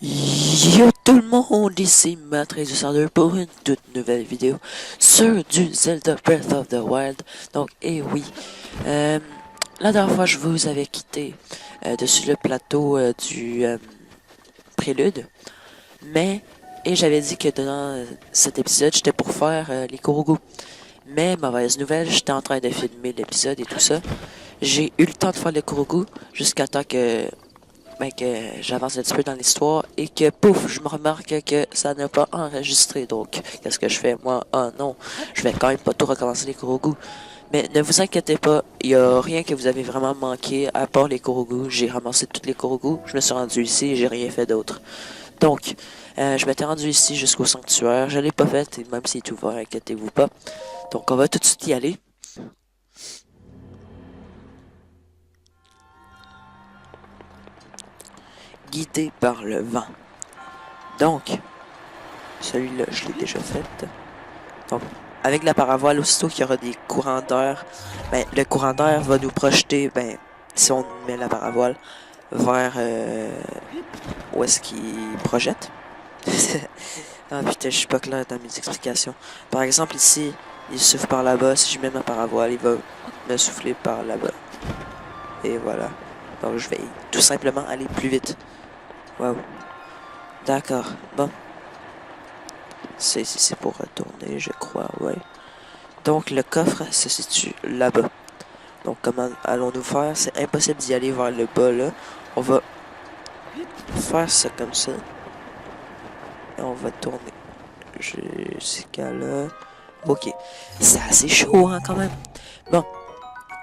Yo tout le monde, ici Matrice du 102 pour une toute nouvelle vidéo sur du Zelda Breath of the Wild. Donc, oui, euh, la dernière fois je vous avais quitté dessus le plateau du prélude, et j'avais dit que dans cet épisode j'étais pour faire les Korogu. Mais mauvaise nouvelle, j'étais en train de filmer l'épisode et tout ça. J'ai eu le temps de faire les Korogu jusqu'à temps que j'avance un petit peu dans l'histoire et que pouf, je me remarque que ça n'a pas enregistré. Donc, qu'est-ce que je fais? Moi, oh non, je vais quand même pas tout recommencer les Korogu. Mais ne vous inquiétez pas, il y a rien que vous avez vraiment manqué à part les Korogu. J'ai ramassé toutes les Korogu, je me suis rendu ici et j'ai rien fait d'autre. Donc, je m'étais rendu ici jusqu'au sanctuaire. Je l'ai pas fait, et même s'il est ouvert, inquiétez-vous pas. Donc, on va tout de suite y aller. Guidé par le vent. Donc, celui-là, je l'ai déjà fait. Donc, avec la paravoile, aussitôt qu'il y aura des courants d'air, ben, le courant d'air va nous projeter, ben, si on met la paravoile, vers où est-ce qu'il projette. Ah putain, je suis pas clair dans mes explications. Par exemple, ici, il souffle par là-bas. Si je mets ma paravoile, il va me souffler par là-bas. Et voilà. Donc, je vais tout simplement aller plus vite. Waouh. D'accord. Bon. C'est pour retourner, je crois, ouais. Donc, le coffre se situe là-bas. Donc, comment allons-nous faire? C'est impossible d'y aller vers le bas, là. On va faire ça comme ça. Et on va tourner jusqu'à là. Ok. C'est assez chaud, hein, quand même. Bon.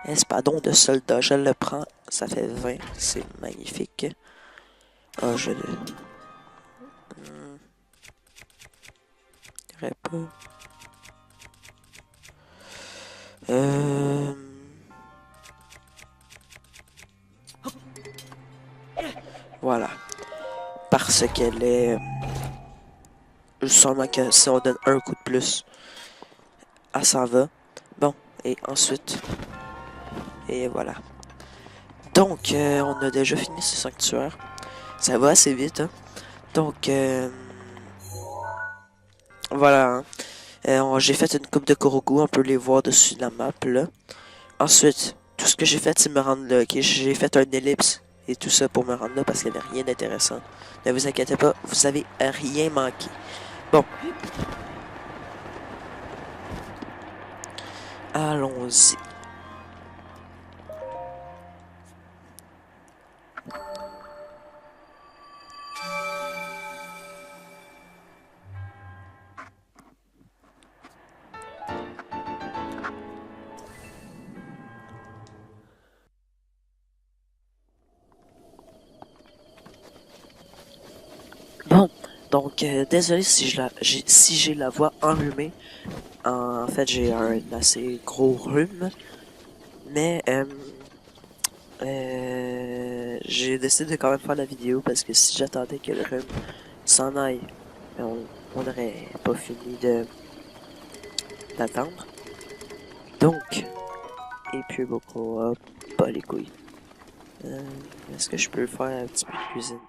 Espadon de soldat, je le prends. Ça fait 20. C'est magnifique. Ah, je le... dirais pas. Euh... Voilà. Parce qu'elle est... Sûrement que si on donne un coup de plus, elle s'en va. Bon, et ensuite... Et voilà. Donc, on a déjà fini ce sanctuaire. Ça va assez vite, hein. Donc, voilà, hein. J'ai fait une coupe de Korogu, on peut les voir dessus de la map, là. Ensuite, tout ce que j'ai fait, c'est me rendre là. Ok, j'ai fait un ellipse et tout ça pour me rendre là parce qu'il n'y avait rien d'intéressant. Ne vous inquiétez pas, vous avez rien manqué. Bon. Allons-y. Bon, donc désolé si j'ai la voix enrhumée. En fait, j'ai un assez gros rhume, mais j'ai décidé de quand même faire la vidéo parce que si j'attendais que le rhume s'en aille, on n'aurait pas fini de d'attendre. Donc, et puis beaucoup, pas les couilles. Est-ce que je peux faire un petit peu de cuisine?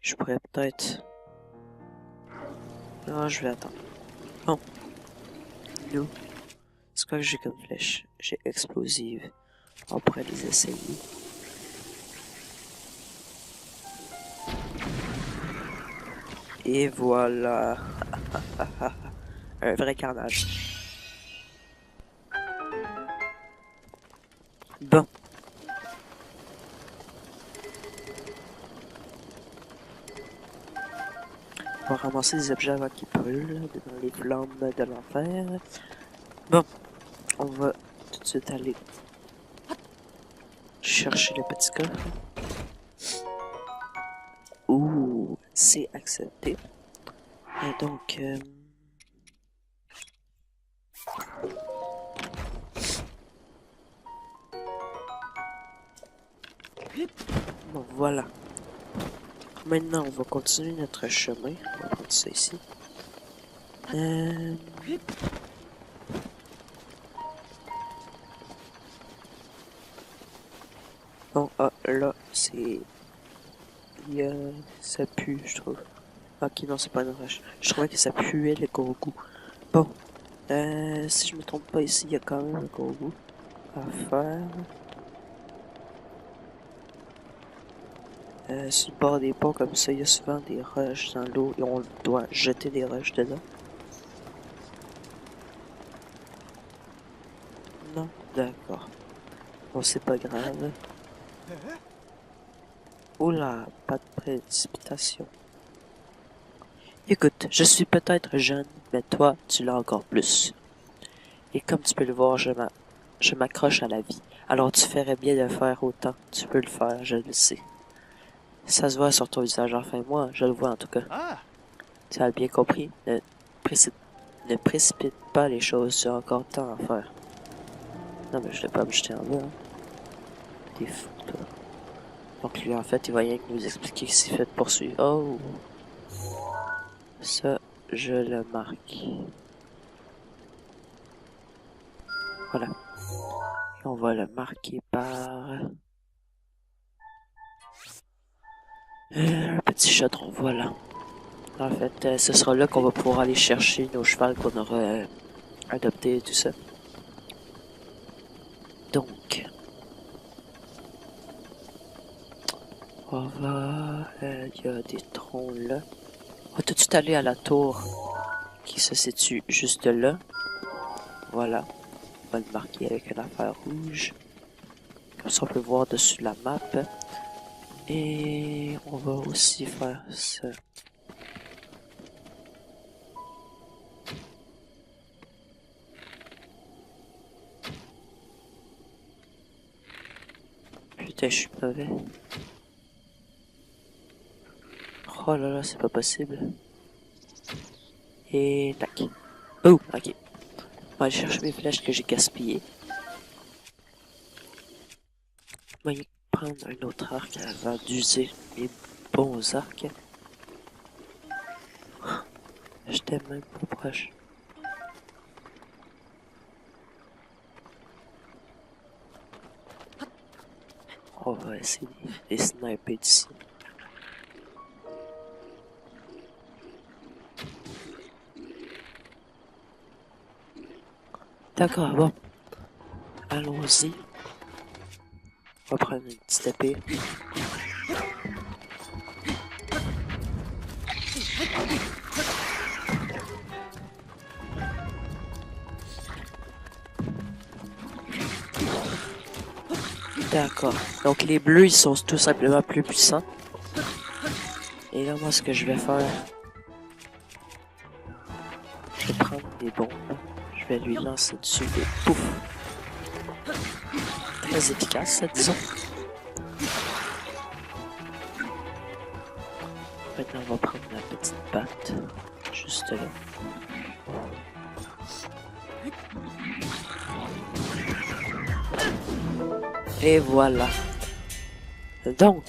Je pourrais peut-être... Non, je vais attendre. Bon. Nous. C'est quoi que j'ai comme flèche? J'ai explosive. On pourrait les essayer. Et voilà. Un vrai carnage. Bon. On va ramasser des objets avant qu'ils brûlent dans les flammes de l'enfer. Bon. On va tout de suite aller chercher le petit coffre. Ouh, c'est accepté. Et donc, bon, voilà. Maintenant, on va continuer notre chemin. On va prendre ça ici. Bon, ah, là, c'est... Ça pue, je trouve. Ok, non, c'est pas une roche. Je trouvais que ça puait le gros goût. Bon, si je me trompe pas ici, il y a quand même un gros goût à faire. Sur le bord des ponts comme ça, il y a souvent des roches dans l'eau et on doit jeter des roches dedans. Non, d'accord. Bon, c'est pas grave. Oula, pas de précipitation. Écoute, je suis peut-être jeune, mais toi, tu l'as encore plus. Et comme tu peux le voir, je m'accroche à la vie. Alors tu ferais bien de faire autant. Tu peux le faire, je le sais. Ça se voit sur ton visage, enfin moi, je le vois en tout cas. Ah, Tu as bien compris, ne précipite pas les choses, tu as encore tant à faire. Non mais je vais pas me jeter en bas, hein. T'es fou, toi. Donc lui, en fait, il va rien que nous expliquer ce qu'il fait de poursuivre. Oh! Ça, je le marque. Voilà. Et on va le marquer par... un petit chaudron, voilà. En fait, ce sera là qu'on va pouvoir aller chercher nos chevals qu'on aura adoptés et tout ça. Donc, on va... il y a des troncs là. On va tout de suite aller à la tour qui se situe juste là. Voilà. On va le marquer avec une affaire rouge. Comme ça, on peut voir dessus la map. Et on va aussi faire ça. Putain, je suis mauvais. Oh là là, c'est pas possible. Et tac. Oh, ok. On va aller chercher mes flèches que j'ai gaspillées. On va y prendre un autre arc avant d'user mes bons arcs. J'étais même pas proche. On va essayer de les sniper d'ici. D'accord, bon. Allons-y. On va prendre une petite épée. D'accord. Donc les bleus, ils sont tout simplement plus puissants. Et là, moi, ce que je vais faire... Je vais prendre des bombes. Je vais lui lancer dessus des pouf. Très efficace, disons. Maintenant, on va prendre la petite batte. Juste là. Et voilà. Donc...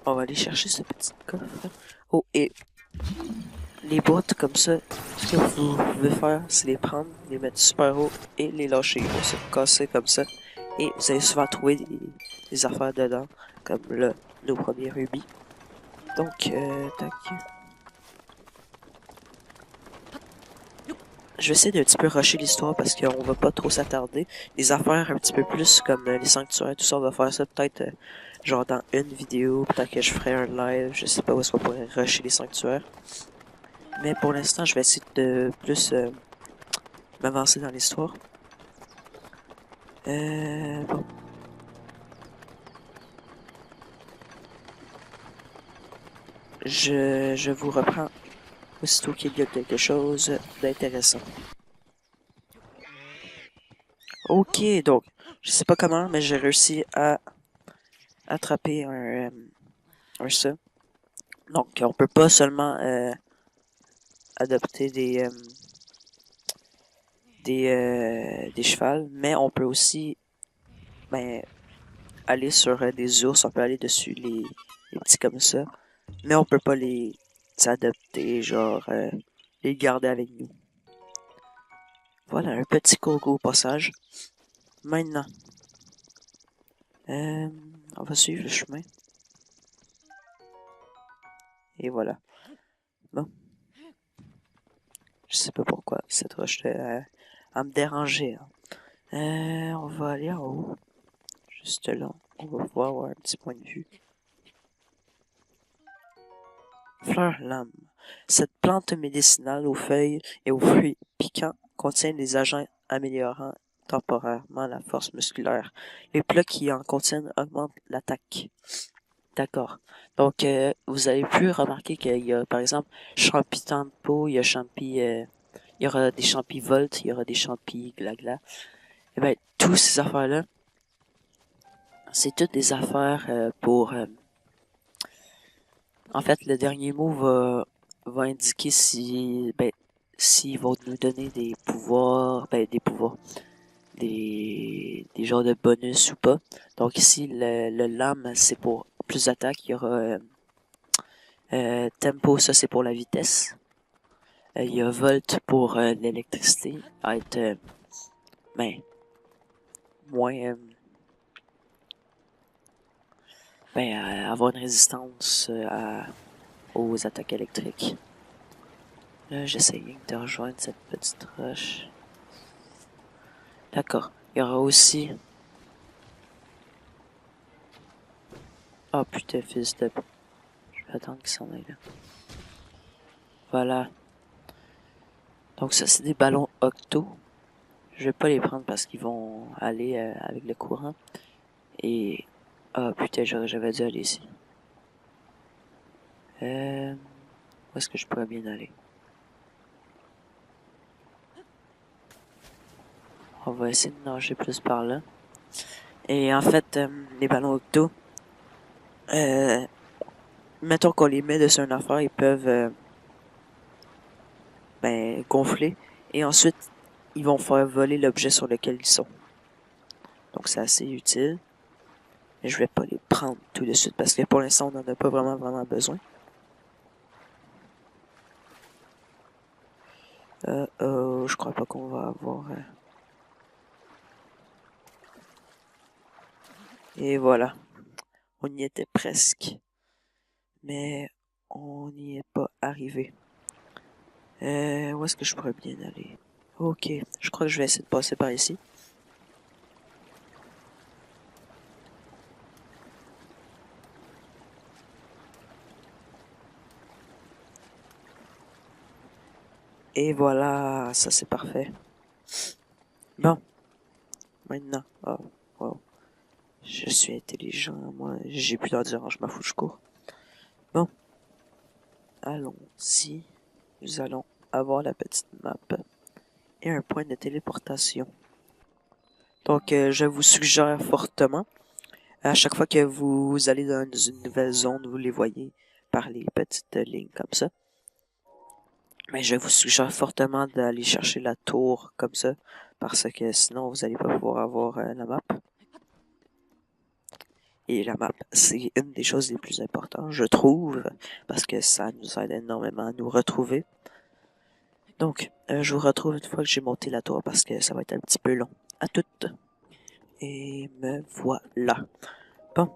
on va aller chercher ce petit coffre. Oh, et... les boîtes comme ça, ce que vous pouvez faire, c'est les prendre, les mettre super haut et les lâcher. Ils vont se casser comme ça. Et vous allez souvent trouver des affaires dedans, comme là, nos premiers rubis. Donc, tac. Je vais essayer d'un petit peu rusher l'histoire parce qu'on va pas trop s'attarder. Les affaires un petit peu plus comme les sanctuaires, tout ça, on va faire ça peut-être genre dans une vidéo. Peut-être que je ferai un live, je sais pas où est-ce qu'on pourrait rusher les sanctuaires. Mais pour l'instant, je vais essayer de plus m'avancer dans l'histoire. Bon. Je vous reprends aussitôt qu'il y a quelque chose d'intéressant. Ok, donc, je sais pas comment, mais j'ai réussi à attraper un ça. Donc, on peut pas seulement adopter des chevals, mais on peut aussi aller sur des ours, on peut aller dessus les petits comme ça, mais on peut pas les adopter, genre les garder avec nous. Voilà, un petit coco au passage. Maintenant, on va suivre le chemin. Et voilà. Bon. Je sais pas pourquoi cette roche à me déranger. Hein. On va aller en haut. Juste là. On va pouvoir avoir un petit point de vue. Fleur lame. Cette plante médicinale aux feuilles et aux fruits piquants contient des agents améliorant temporairement la force musculaire. Les plats qui en contiennent augmentent l'attaque. D'accord. Donc, vous avez pu remarquer qu'il y a, par exemple, champi tempo, il y a champi, il y aura des champis volt, il y aura des champis glagla. Eh ben, tous ces affaires-là, c'est toutes des affaires pour... en fait, le dernier mot va indiquer s'ils vont nous donner des pouvoirs, des genres de bonus ou pas. Donc ici, le lame, c'est pour plus d'attaque. Il y aura tempo, ça c'est pour la vitesse. Il y a volt pour l'électricité, être moins avoir une résistance aux attaques électriques. Là, j'essaie de rejoindre cette petite roche. D'accord. Il y aura aussi... Oh putain, fils de... Je vais attendre qu'il s'en aille là. Voilà. Donc ça, c'est des ballons octo. Je vais pas les prendre parce qu'ils vont aller avec le courant. Et... Ah putain, j'avais dû aller ici. Où est-ce que je pourrais bien aller? On va essayer de nager plus par là. Et en fait, les ballons octo, mettons qu'on les met dessus une affaire, ils peuvent gonfler. Et ensuite, ils vont faire voler l'objet sur lequel ils sont. Donc c'est assez utile. Mais je vais pas les prendre tout de suite parce que pour l'instant, on n'en a pas vraiment besoin. Je crois pas qu'on va avoir... Et voilà. On y était presque. Mais on n'y est pas arrivé. Où est-ce que je pourrais bien aller? Ok, je crois que je vais essayer de passer par ici. Et voilà, ça c'est parfait. Bon, maintenant, oh, wow. Je suis intelligent, moi, j'ai plus d'endurance, je m'en fous, je cours. Bon, allons-y, nous allons avoir la petite map et un point de téléportation. Donc, je vous suggère fortement, à chaque fois que vous allez dans une nouvelle zone, vous les voyez par les petites lignes comme ça. Mais je vous suggère fortement d'aller chercher la tour comme ça, parce que sinon vous n'allez pas pouvoir avoir la map. Et la map, c'est une des choses les plus importantes, je trouve, parce que ça nous aide énormément à nous retrouver. Donc, je vous retrouve une fois que j'ai monté la tour, parce que ça va être un petit peu long. À toutes. Et me voilà. Bon.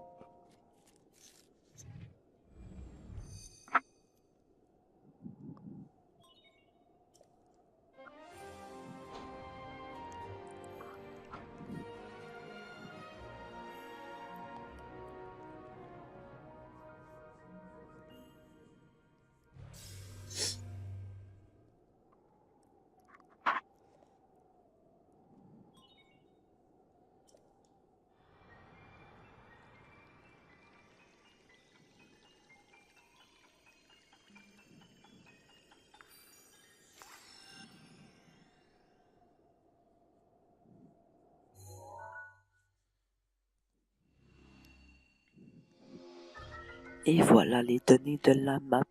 Et voilà les données de la map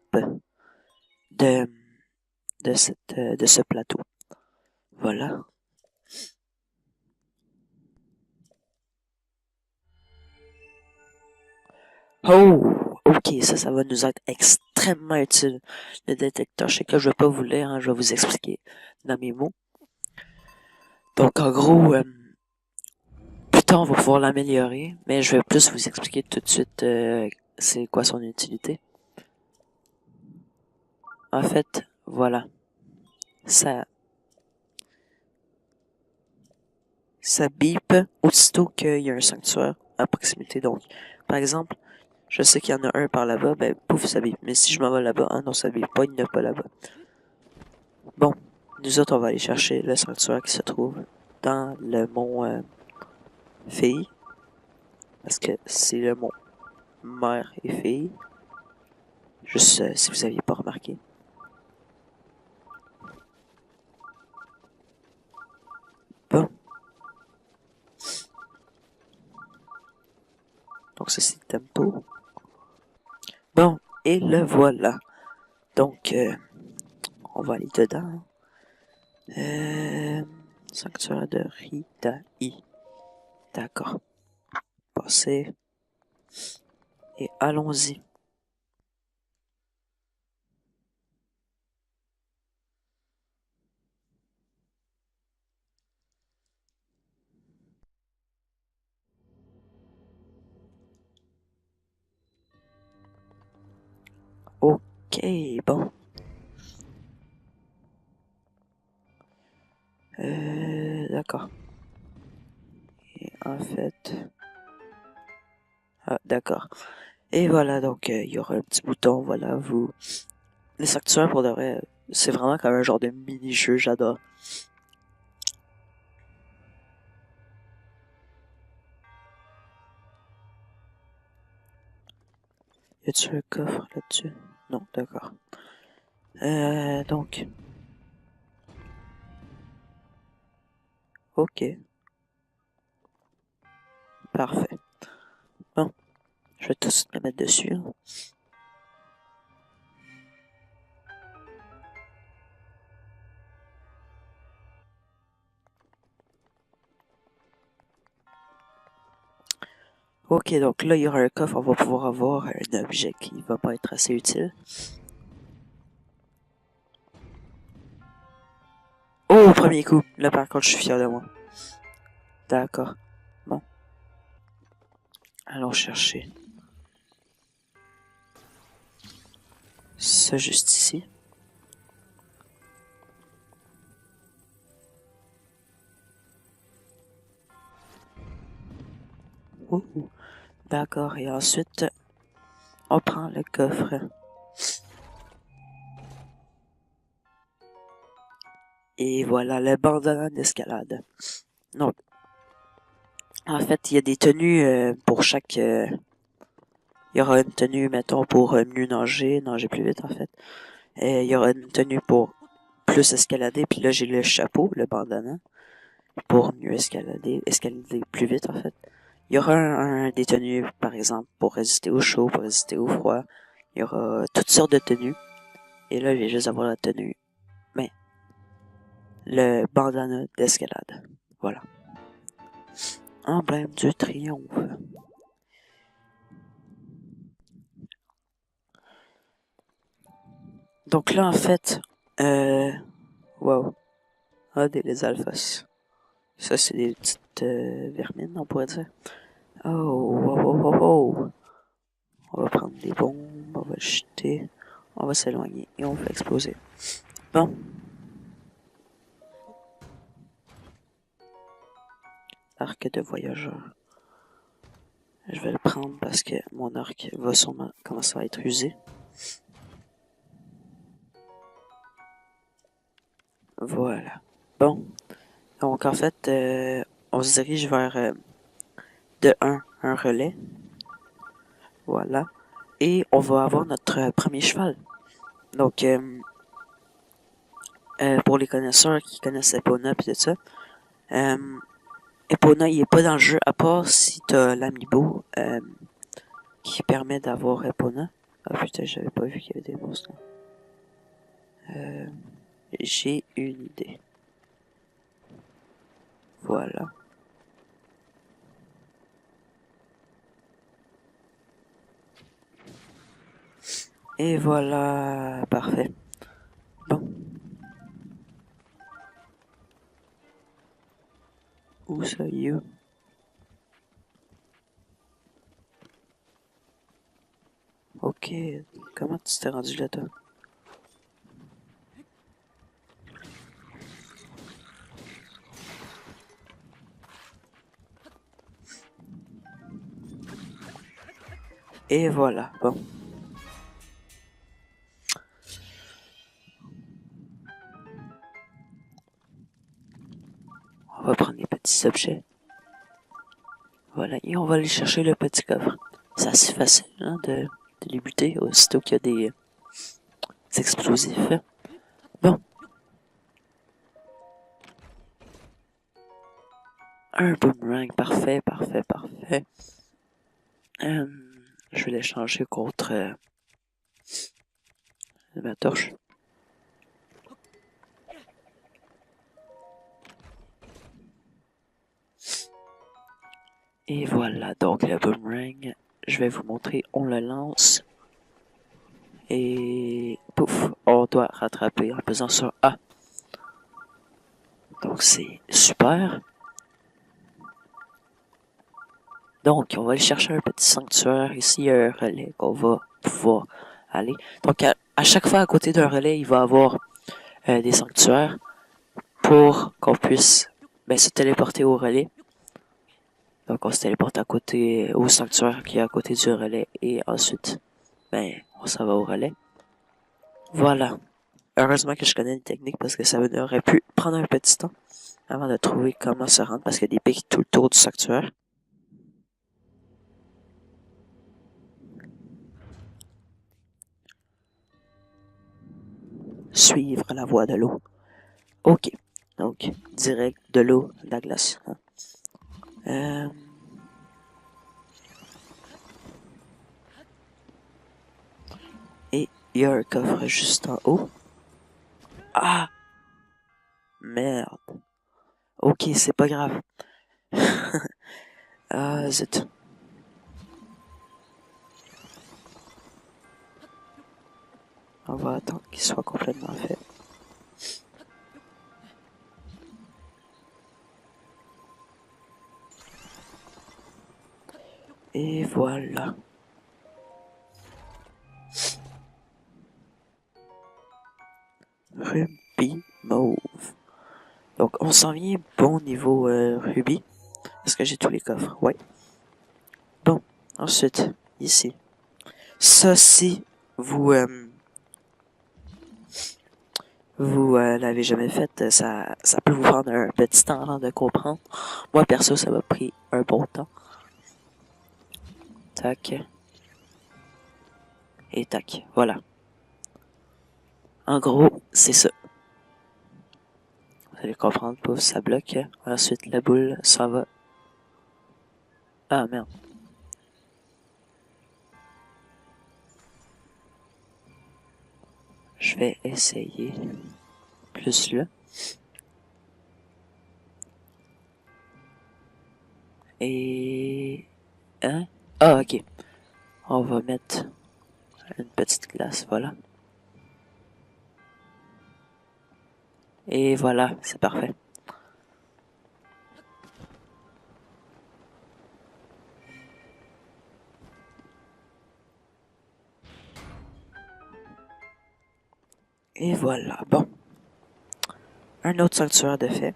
de ce plateau. Voilà. Oh, ok, ça va nous être extrêmement utile. Le détecteur, je sais que je vais pas vous lire, hein, je vais vous expliquer dans mes mots. Donc en gros, plus tard on va pouvoir l'améliorer, mais je vais plus vous expliquer tout de suite c'est quoi son utilité. En fait, voilà, ça bip aussitôt qu'il y a un sanctuaire à proximité. Donc, par exemple, je sais qu'il y en a un par là-bas, ben pouf, ça bip. Mais si je m'en vais là-bas, ah non, ça bip pas, il n'y en a pas là-bas. Bon, nous autres, on va aller chercher le sanctuaire qui se trouve dans le mont Fille, parce que c'est le mont Mère et Fille. Juste si vous aviez pas remarqué. Bon. Donc ça c'est le tempo. Bon, et le voilà. Donc, on va aller dedans. Sanctuaire de Ritai. D'accord. Passez. Et allons-y. Ok, bon. D'accord. Et en fait... Ah, d'accord. Et voilà, donc il y aura un petit bouton, voilà, vous... Les sanctuaires, pour de vrai, c'est vraiment comme un genre de mini-jeu, j'adore. Y a-tu un coffre là-dessus? Non, d'accord. Donc... Ok, parfait. Bon, je vais tout de suite me mettre dessus. Hein. Ok, donc là, il y aura un coffre, on va pouvoir avoir un objet qui va pas être assez utile. Oh, premier coup! Là, par contre, je suis fier de moi. D'accord. Bon. Allons chercher. Ça, juste ici. Ouh. D'accord, et ensuite, on prend le coffre. Et voilà, le bandana d'escalade. Donc, en fait, il y a des tenues pour chaque... il y aura une tenue, mettons, pour mieux nager plus vite, en fait. Et il y aura une tenue pour plus escalader, puis là, j'ai le chapeau, le bandana, pour mieux escalader plus vite, en fait. Il y aura des tenues, par exemple, pour résister au chaud, pour résister au froid. Il y aura toutes sortes de tenues. Et là, je vais juste avoir la tenue. Mais, le bandana d'escalade. Voilà. Emblème du triomphe. Donc là, en fait, wow. Ah, des alphas. Ça, c'est des petites vermines, on pourrait dire. Oh, wow, wow, wow, wow. On va prendre des bombes, on va le jeter, on va s'éloigner et on va exploser. Bon. Arc de voyageur. Je vais le prendre parce que mon arc va sûrement commencer à être usé. Voilà. Bon. Donc en fait, on se dirige vers de un relais. Voilà. Et on va avoir notre premier cheval. Donc, pour les connaisseurs qui connaissent Epona et tout ça, Epona, il est pas dans le jeu, à part si t'as l'amiibo qui permet d'avoir Epona. Ah putain, j'avais pas vu qu'il y avait des monstres. J'ai une idée. Voilà. Et voilà, parfait. Bon. Où ça, you? Ok, comment tu t'es rendu là, toi? Et voilà, bon. On va prendre les petits objets. Voilà, et on va aller chercher le petit coffre. C'est assez facile hein, de les buter aussitôt qu'il y a des explosifs. Bon. Un boomerang, parfait, parfait, parfait. Je vais l'échanger contre ma torche. Et voilà, donc le boomerang, je vais vous montrer, on le lance. Et pouf, on doit rattraper en pesant sur A. Donc c'est super. Donc on va aller chercher un petit sanctuaire. Ici, il y a un relais qu'on va pouvoir aller. Donc à chaque fois à côté d'un relais, il va y avoir des sanctuaires pour qu'on puisse se téléporter au relais. Donc on se téléporte à côté au sanctuaire qui est à côté du relais et ensuite on s'en va au relais. Voilà. Heureusement que je connais une technique parce que ça aurait pu prendre un petit temps avant de trouver comment se rendre parce qu'il y a des pics tout le tour du sanctuaire. Suivre la voie de l'eau. Ok. Donc, direct de l'eau, de la glace. Et il y a un coffre juste en haut. Ah! Merde. Ok, c'est pas grave. Ah, zut. On va attendre qu'il soit complètement fait. Et voilà. Ruby mauve. Donc, on s'en vient bon niveau Ruby. Est-ce que j'ai tous les coffres? Ouais. Bon, ensuite, ici. Ça, si vous l'avez jamais fait, ça peut vous prendre un petit temps avant de comprendre. Moi, perso, ça m'a pris un bon temps. Tac. Et tac. Voilà. En gros, c'est ça. Vous allez comprendre, pouf, ça bloque. Ensuite, la boule s'en va. Ah, merde. Je vais essayer. Plus là. Et... Hein? Ah, ok. On va mettre une petite glace, voilà. Et voilà, c'est parfait. Et voilà, bon. Un autre sanctuaire de fait.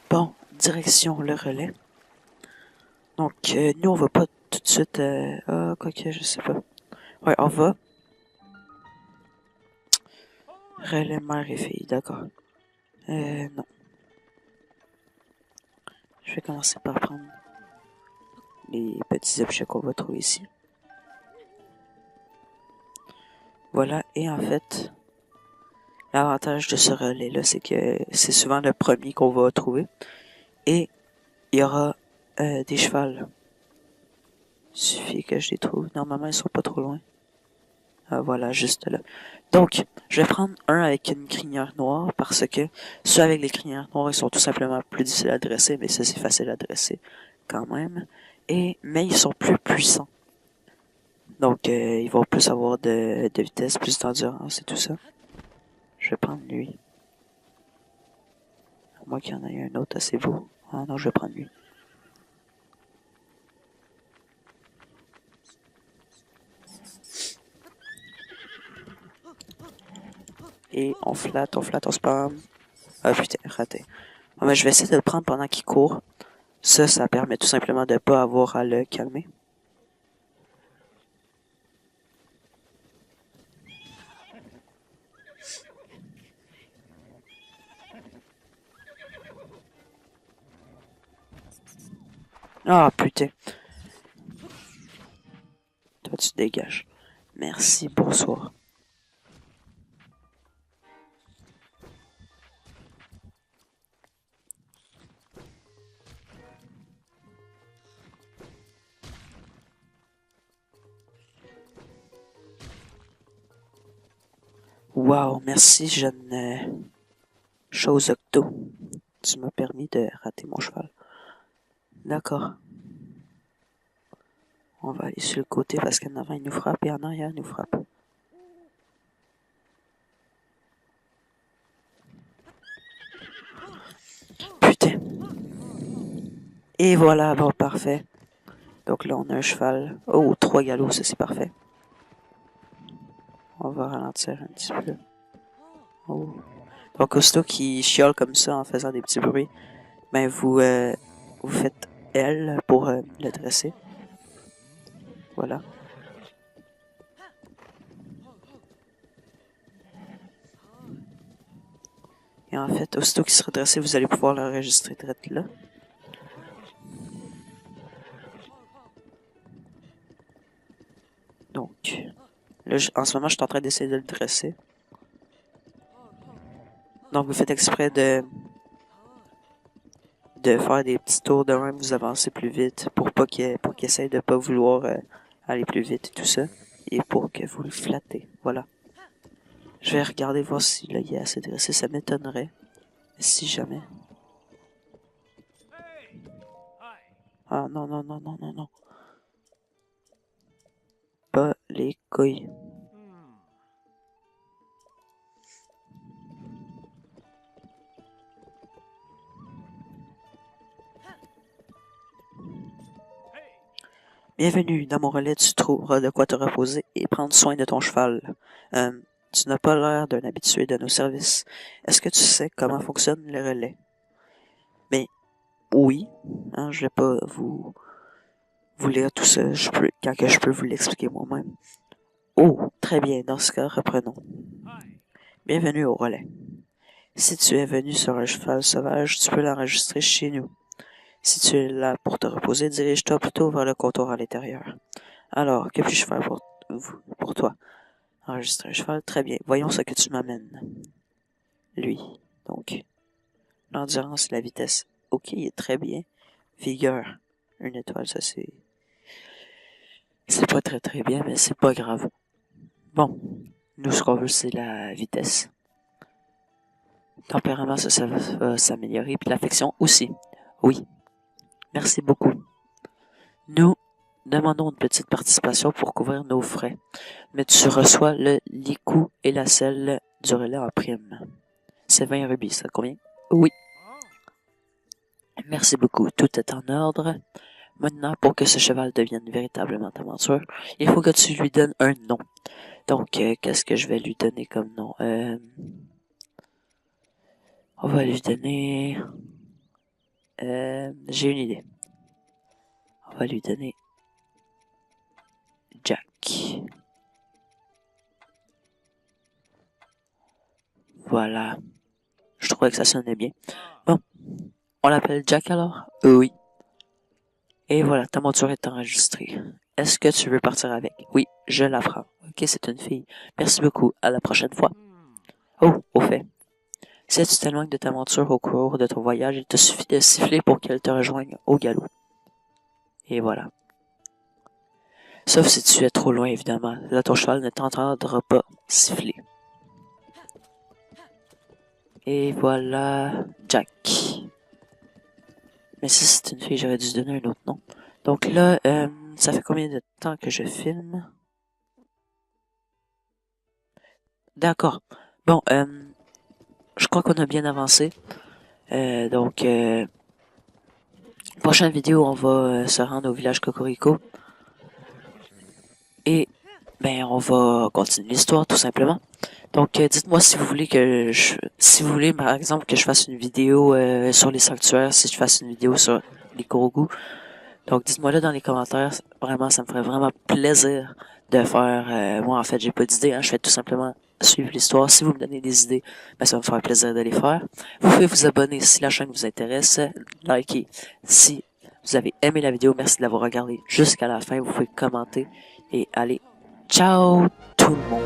Bon, direction le relais. Donc, nous, on va pas tout de suite... quoique, je sais pas. Ouais, on va. Relais mère et fille, d'accord. Non. Je vais commencer par prendre les petits objets qu'on va trouver ici. Voilà, et en fait, l'avantage de ce relais-là, c'est que c'est souvent le premier qu'on va trouver. Et il y aura des chevals. Il suffit que je les trouve. Normalement, ils sont pas trop loin. Voilà, juste là. Donc, je vais prendre un avec une crinière noire parce que ceux avec les crinières noires, ils sont tout simplement plus difficiles à dresser, mais ça c'est facile à dresser quand même. Mais ils sont plus puissants. Donc, ils vont plus avoir de vitesse, plus d'endurance et tout ça. Je vais prendre lui. À moins qu'il y en ait un autre assez beau. Ah non, je vais prendre lui. Et on flatte, on spam. Ah putain, raté. Ah, mais je vais essayer de le prendre pendant qu'il court. Ça permet tout simplement de pas avoir à le calmer. Ah putain. Toi tu dégages. Merci, bonsoir. Wow, merci jeune chose octo. Tu m'as permis de rater mon cheval. D'accord. On va aller sur le côté parce qu'en avant il nous frappe et en arrière il nous frappe. Putain. Et voilà, bon, parfait. Donc là, on a un cheval. Oh, 3 galops, ça c'est parfait. On va ralentir un petit peu. Oh. Donc, aussitôt qu'il chiale comme ça en faisant des petits bruits, ben vous faites L pour le dresser. Voilà. Et en fait, aussitôt qu'il sera dressé, vous allez pouvoir l'enregistrer direct là. Donc, là, en ce moment, je suis en train d'essayer de le dresser. Donc, vous faites exprès de faire des petits tours de même, vous avancez plus vite pour qu'il essaye de pas vouloir aller plus vite et tout ça. Et pour que vous le flattez. Voilà. Je vais regarder voir si là il est assez dressé, ça m'étonnerait. Si jamais. Ah non, non, non, non, non, non. Pas les couilles. Bienvenue, dans mon relais tu trouveras de quoi te reposer et prendre soin de ton cheval. Tu n'as pas l'air d'un habitué de nos services. Est-ce que tu sais comment fonctionne le relais? Mais oui, hein, je vais pas vous lire tout ça, quand que je peux vous l'expliquer moi-même. Oh, très bien, dans ce cas, reprenons. Bienvenue au relais. Si tu es venu sur un cheval sauvage, tu peux l'enregistrer chez nous. Si tu es là pour te reposer, dirige-toi plutôt vers le comptoir à l'intérieur. Alors, que puis-je faire pour toi? Enregistrer un cheval, très bien. Voyons ce que tu m'amènes. Lui. Donc, l'endurance, la vitesse. Ok, il est très bien. Vigueur. Une étoile, ça c'est... C'est pas très très bien, mais c'est pas grave. Bon, nous ce qu'on veut c'est la vitesse. Tempérament, ça va s'améliorer. Puis l'affection aussi. Oui. Merci beaucoup. Nous demandons une petite participation pour couvrir nos frais. Mais tu reçois les coûts et la selle du relais en prime. C'est 20 rubis, ça te convient? Oui. Merci beaucoup. Tout est en ordre. Maintenant, pour que ce cheval devienne véritablement ta monture, il faut que tu lui donnes un nom. Donc, qu'est-ce que je vais lui donner comme nom? On va lui donner... j'ai une idée. On va lui donner Jack. Voilà. Je trouvais que ça sonnait bien. Bon. On l'appelle Jack alors? Oui. Et voilà, ta monture est enregistrée. Est-ce que tu veux partir avec? Oui, je la prends. Ok, c'est une fille. Merci beaucoup. À la prochaine fois. Oh, au fait. Si tu t'éloignes de ta monture au cours de ton voyage, il te suffit de siffler pour qu'elle te rejoigne au galop. Et voilà. Sauf si tu es trop loin, évidemment. Là, ton cheval ne t'entendra pas siffler. Et voilà Jack. Mais si c'est une fille, j'aurais dû se donner un autre nom. Donc là, ça fait combien de temps que je filme? D'accord. Bon, je crois qu'on a bien avancé. Donc, prochaine vidéo, on va se rendre au village Cocorico. Et, ben, on va continuer l'histoire, tout simplement. Donc, dites-moi si vous voulez si vous voulez, par exemple, que je fasse une vidéo sur les sanctuaires, si je fasse une vidéo sur les Korogu. Donc, dites-moi là dans les commentaires. Vraiment, ça me ferait vraiment plaisir de faire. Moi, en fait, j'ai pas d'idée. Hein, je fais tout simplement suivre l'histoire. Si vous me donnez des idées, ben, ça va me faire plaisir de les faire. Vous pouvez vous abonner si la chaîne vous intéresse. Likez si vous avez aimé la vidéo. Merci de l'avoir regardé jusqu'à la fin. Vous pouvez commenter. Et allez, ciao tout le monde!